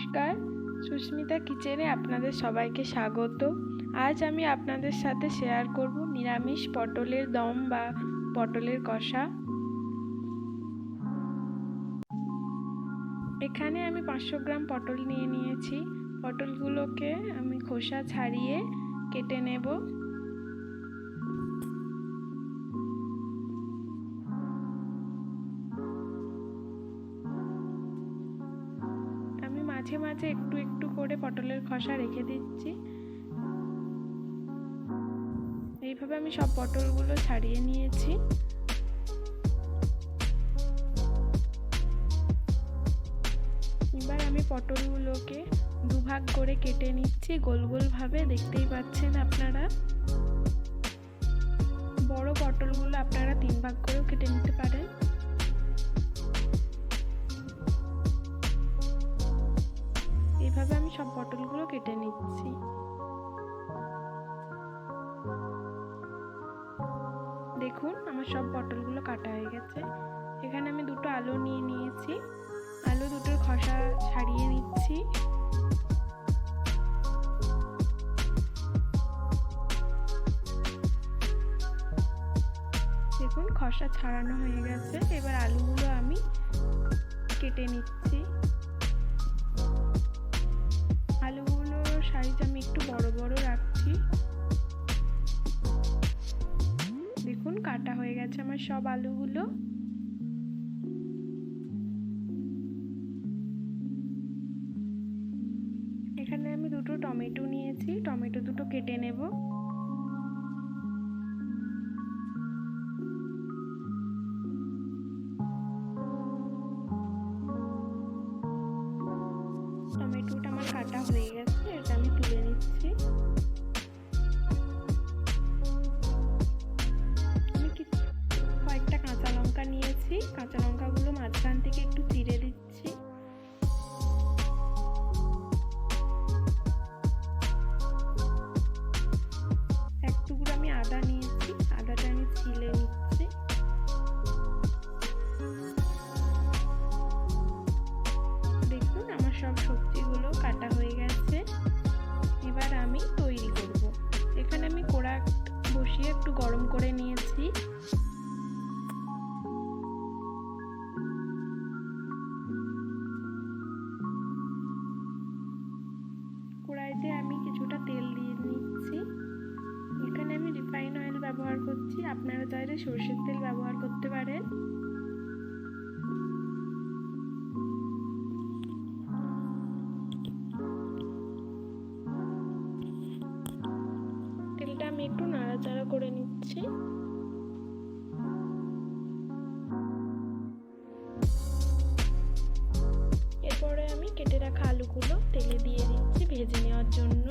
নমস্কার, সুস্মিতা কিচেনে আপনাদের সবাইকে স্বাগত। আজ আমি আপনাদের সাথে শেয়ার করব নিরামিষ পটলের দম বা পটলের কষা। এখানে আমি 500 গ্রাম পটল নিয়ে নিয়েছি। পটলগুলোকে আমি খোসা ছাড়িয়ে কেটে নেব। মাঝে মাঝে একটু একটু করে পটলের খোসা রেখে দিচ্ছি। এইভাবে আমি সব পটলগুলো ছাড়িয়ে নিয়েছি। এবার আমি পটলগুলোকে দুভাগ করে কেটে নিচ্ছি গোল গোল ভাবে, দেখতেই পাচ্ছেন আপনারা। বড় পটলগুলো আপনারা 3 ভাগ করেও কেটে নিতে পারেন। এইভাবে আমি সব পটলগুলো কেটে নিচ্ছি। দেখুন আমার সব পটলগুলো কাটা হয়ে গেছে। এখানে আমি দুটো আলু নিয়ে নিয়েছি। আলু দুটোর খোসা ছাড়িয়ে নিচ্ছি। দেখুন খোসা ছাড়ানো হয়ে গেছে। এবার আলুগুলো আমি কেটে নিচ্ছি। আলুগুলোর সাইজ আমি একটু বড় বড় রাখছি। দেখুন কাটা হয়ে গেছে আমার সব আলুগুলো। এখানে আমি দুটো টমেটো নিয়েছি। টমেটো দুটো কেটে নেব। টমেটোটা আমার কাটা হয়ে গেছে, এটা আমি তুলে নিচ্ছি। আমি কয়েকটা কাঁচা লঙ্কা নিয়েছি। কাঁচা লঙ্কাগুলো মাঝখান থেকে একটু চিড়ে দিচ্ছি। এক টুকরো আমি আদা নিয়েছি, আদাটা আমি ছিলে নিচ্ছি। দেখুন আমার সব সবজিগুলো কাটা হয়ে গেছে। এবার আমি তৈরি করব। এখানে আমি কড়া বসিয়ে একটু গরম করে নিয়েছি। কড়াইতে আমি কিছুটা তেল দিয়ে নিচ্ছি। এখানে আমি রিফাইন অয়েল ব্যবহার করছি, আপনারা চাইলে সরষের তেল ব্যবহার করতে পারেন। তেলটা আমি একটু নাড়াচাড়া করে নিচ্ছি। এরপরে আমি কেটে রাখা আলুগুলো তেলে দিয়ে দিচ্ছি ভেজে নেওয়ার জন্য।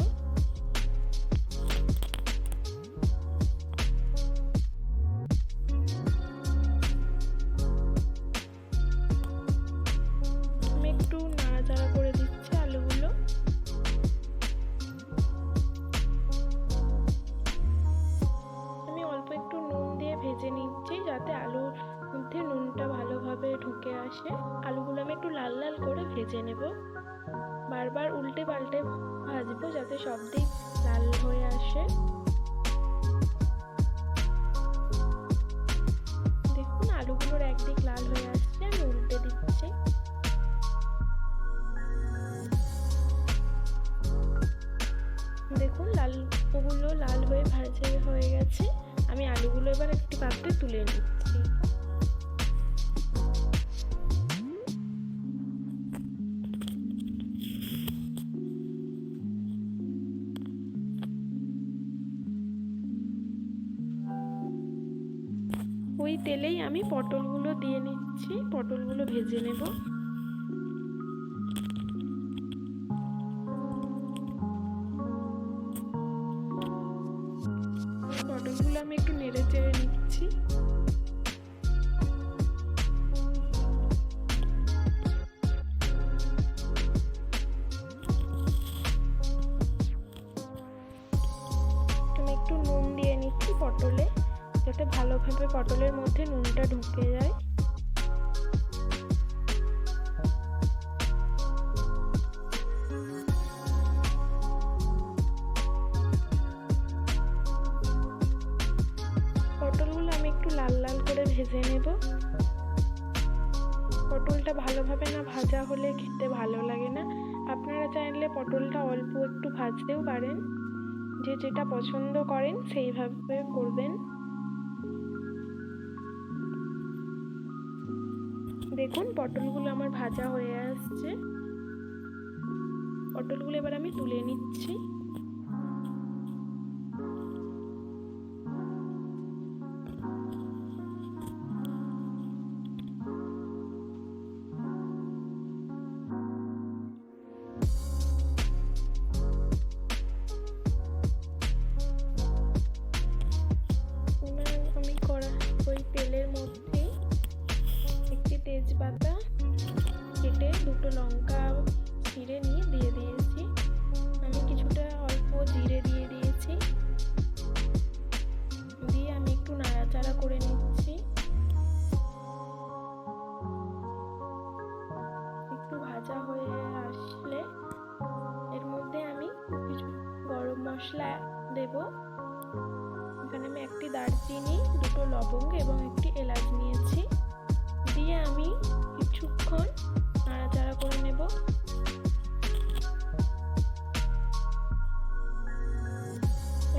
আমি একটু নাড়াচাড়া করে দিচ্ছি আলুগুলো। আমি অল্প একটু নুন দিয়ে ভেজে নিচ্ছি যাতে আলুর মধ্যে নুনটা ভালোভাবে ঢুকে আসে। আলুগুলো আমি একটু লাল লাল করে ভেজে নেব। বারবার উল্টে পাল্টে ভাজবো যাতে সব দিক লাল হয়ে আসে। দেখুন আলুগুলোর একদিক লাল হয়ে আসছে, আমি উল্টে দিচ্ছি। দেখুন ওগুলো লাল হয়ে ভাজা হয়ে গেছে। আমি আলুগুলো এবার একটি পাত্রে তুলে নিচ্ছি। ওই তেলেই আমি পটলগুলো দিয়ে নিচ্ছি। পটলগুলো ভেজে নেব। পটলগুলো আমি একটু নেড়ে চেড়ে নিচ্ছি। আমি একটু নুন দিয়ে নিচ্ছি পটলে, যাতে ভালোভাবে পটলের মধ্যে নুনটা ঢুকে যায়। ভেজে নেব। পটলটা ভালোভাবে না ভাজা হলে খেতে ভালো লাগে না। আপনারা চাইলে পটলটা অল্প একটু ভাজতেও পারেন, যে যেটা পছন্দ করেন সেইভাবে করবেন। দেখুন পটলগুলো আমার ভাজা হয়ে আসছে। পটলগুলো এবার আমি তুলে নিচ্ছি। আমি ওই তেলের মধ্যে একটি তেজপাতা কেটে দুটো লঙ্কা ছিঁড়ে নিয়ে দিয়ে দিয়েছি। আমি কিছুটা অল্প জিরে দিয়ে দিয়েছি, দিয়ে আমি একটু নাড়াচাড়া করে নিচ্ছি। একটু ভাজা হয়ে আসলে এর মধ্যে আমি কিছু গরম মশলা দেব। এখানে আমি একটি দারচিনি, দুটো লবঙ্গ এবং একটি এলাচ নিয়েছি, দিয়ে আমি কিছুক্ষণ নাড়াচাড়া করে নেব।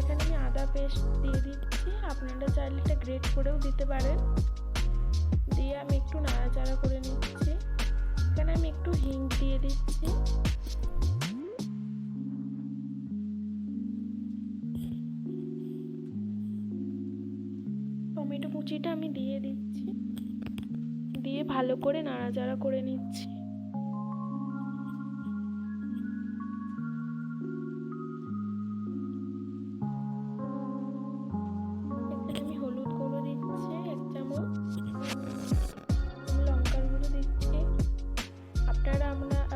এখানে আমি আদা পেস্ট দিয়ে দিচ্ছি, আপনারা চাইলে এটা গ্রেট করেও দিতে পারেন। দিয়ে আমি একটু নাড়াচাড়া করে নিচ্ছি। এখানে আমি একটু হিং দিয়ে দিচ্ছি। টমেটো কুচিটা আমি দিয়ে দিচ্ছি, দিয়ে ভালো করে নাড়াচাড়া করে নিচ্ছি। এখানে আমি হলুদ গুঁড়ো দিচ্ছি 1 চামচ, লঙ্কার গুঁড়ো দিচ্ছি, আপনারা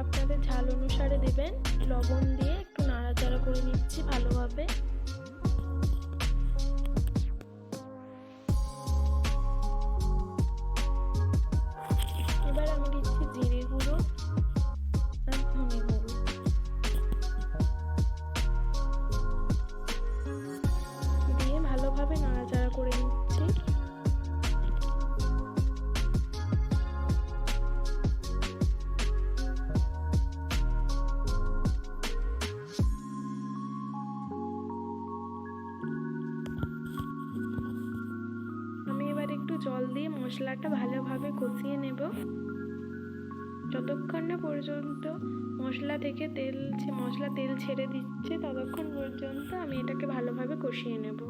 আপনাদের ঝাল অনুসারে দেবেন। লবণ দিয়ে একটু নাড়াচাড়া করে নিচ্ছি ভালোভাবে। এবার আমি দিচ্ছি জিরে গুঁড়ো আর ধনে গুঁড়ো। দিয়ে ভালোভাবে নাড়াচাড়া করে নিচ্ছি। আমি এবার একটু জল দিয়ে মশলাটা ভালোভাবে কষিয়ে নেব। যতক্ষণ না পর্যন্ত মশলা তেল ছেড়ে দিচ্ছে ততক্ষণ পর্যন্ত আমি এটাকে ভালোভাবে কষিয়ে নেব।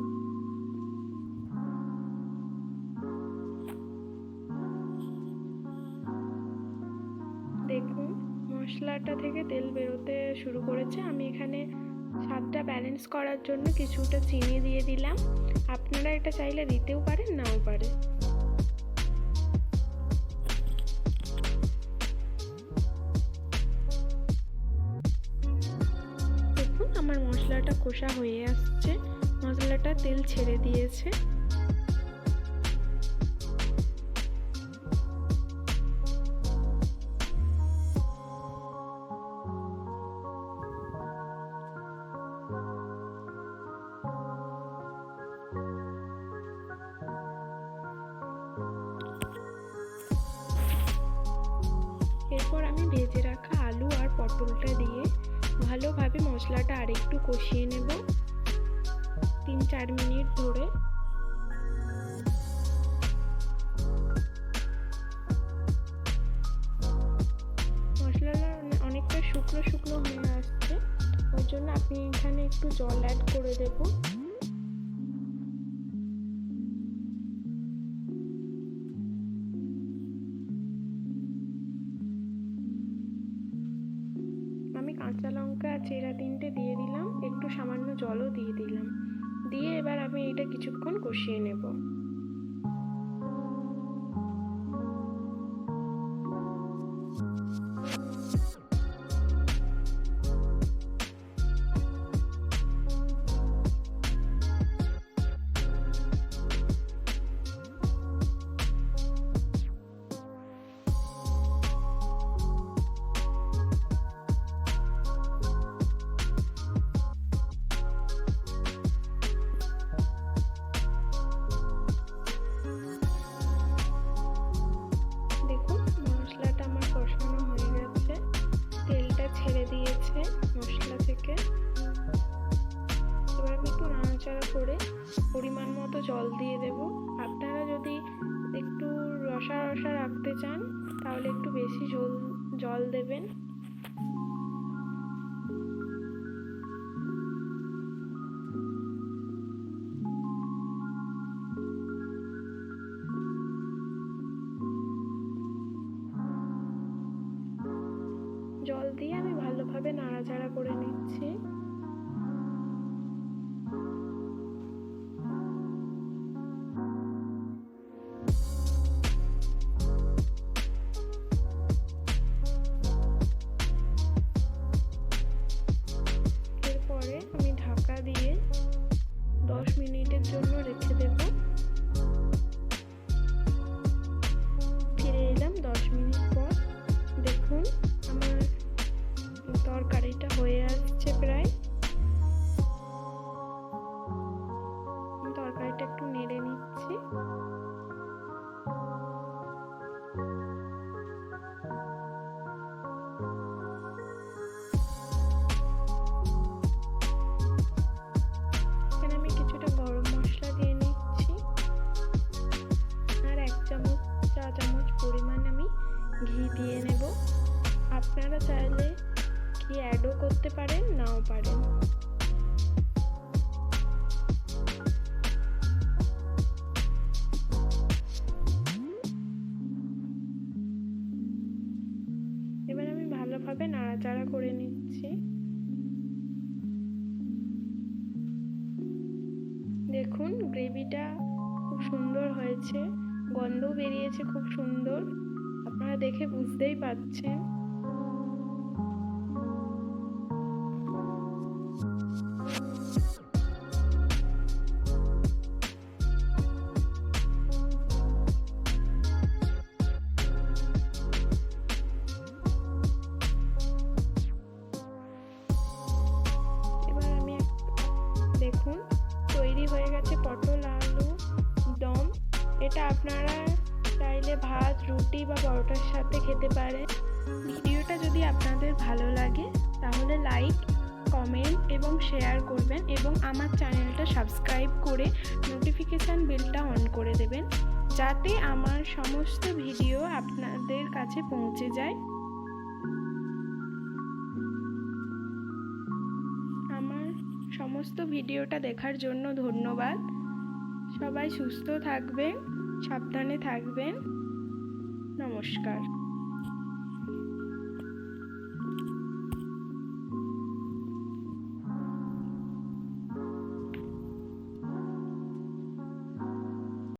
দেখুন মশলাটা থেকে তেল বেরোতে শুরু করেছে। আমি এখানে স্বাদটা ব্যালেন্স করার জন্য কিছুটা চিনি দিয়ে দিলাম। আপনারা এটা চাইলে দিতেও পারেন, নাও পারেন। দেখুন আমার মশলাটা কষা হয়ে আসছে, মশলাটা তেল ছেড়ে দিয়েছে। এরপর আমি ভেজে রাখা আলু আর পটলটা দিয়ে ভালোভাবে মশলাটা আরেকটু কষিয়ে নেব 3-4 মিনিট ধরে। মশলাটা অনেকটা শুকনো শুকনো হয়ে আসছে, ওই জন্য আপনি এখানে একটু জল অ্যাড করে দেব। আমি কাঁচা লঙ্কা চেরা 3টে দিয়ে দিলাম, একটু সামান্য জলও দিয়ে দিলাম, দিয়ে এবার আমি এটা কিছুক্ষণ কষিয়ে নেব। ছেড়ে দিয়েছে মশলা থেকে। এবার আমি একটু নাড়াচাড়া করে পরিমাণ মতো জল দিয়ে দেব। আপনারা যদি একটু রসা রসা রাখতে চান তাহলে একটু বেশি জল দেবেন। জল দিয়ে আমি ভালোভাবে নাড়াচাড়া করে নিচ্ছি। এরপরে আমি ঢাকা দিয়ে 10 মিনিটের জন্য রেখে দেব। ফিরে এলাম 10 মিনিট পর। দেখুন আমার তরকারিটা হয়ে আসছে প্রায়। তরকারিটা একটু নেড়ে নিচ্ছি। এখানে আমি কিছুটা গরম মশলা দিয়ে নিচ্ছি আর 1 চা চামচ পরিমাণ আমি ঘি দিয়ে নেব। আপনারা চাইলে ঘি অ্যাডও করতে পারেন, নাও পারেন। এবার আমি ভালোভাবে নাড়াচাড়া করে নিচ্ছি। দেখুন গ্রেভিটা খুব সুন্দর হয়েছে, গন্ধও বেরিয়েছে খুব সুন্দর, আপনারা দেখে বুঝতেই পারছেন। দেখুন তৈরি হয়ে গেছে পটল আলু দম। এটা আপনারা চাইলে ভাত, রুটি বা পরোটার সাথে খেতে পারেন। ভিডিওটা যদি আপনাদের ভালো লাগে তাহলে লাইক, কমেন্ট এবং শেয়ার করবেন এবং আমার চ্যানেলটা সাবস্ক্রাইব করে নোটিফিকেশান বেলটা অন করে দেবেন, যাতে আমার সমস্ত ভিডিও আপনাদের কাছে পৌঁছে যায়। আমার সমস্ত ভিডিওটা দেখার জন্য ধন্যবাদ। সবাই সুস্থ থাকবেন, সাবধানে থাকবেন। নমস্কার।